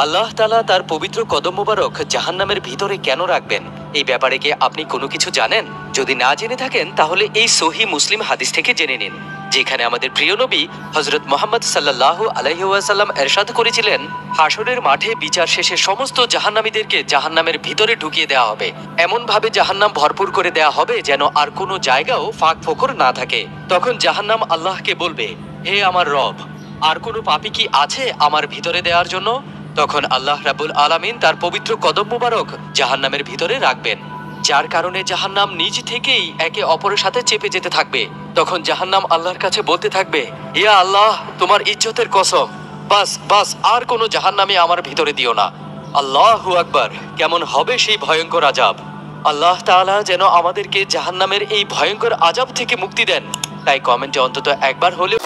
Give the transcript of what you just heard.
আল্লাহ তাআলা তার পবিত্র কদম মোবারক জাহান্নামের ভিতরে কেন রাখবেন, এই ব্যাপারে কি আপনি কোনো কিছু জানেন? যদি না জেনে থাকেন তাহলে এই সহিহ মুসলিম হাদিস থেকে জেনে নিন, যেখানে আমাদের প্রিয় নবী হযরত মুহাম্মদ সাল্লাল্লাহু আলাইহি ওয়াসাল্লাম ইরশাদ করেছিলেন, হাসরের মাঠে বিচার শেষে সমস্ত জাহান্নামীদেরকে জাহান্নামের ভিতরে ঢুকিয়ে দেওয়া হবে। এমন ভাবে জাহান্নাম ভরপুর করে দেওয়া হবে যেন আর কোনো জায়গাও ফাঁক ফোকর না থাকে। তখন জাহান্নাম আল্লাহকে বলবে, হে আমার রব, আর কোনো পাপী কি আছে আমার ভিতরে দেওয়ার জন্য? তখন আল্লাহ রাব্বুল আলামিন তার পবিত্র কদম মোবারক জাহান্নামের ভিতরে রাখবেন, যার কারণে জাহান্নাম নিজ থেকেই একে অপরের সাথে চেপে যেতে থাকবে। তখন জাহান্নাম আল্লাহর কাছে বলতে থাকবে, ইয়া আল্লাহ, তোমার ইজ্জতের কসম, বাস বাস, আর কোনো জাহান্নামী আমার ভিতরে দিও না। আল্লাহু আকবার! কেমন হবে সেই ভয়ঙ্কর আযাব! আল্লাহ তাআলা যেন আমাদেরকে জাহান্নামের এই ভয়ঙ্কর আযাব থেকে মুক্তি দেন। তাই কমেন্টে অন্তত একবার হলেও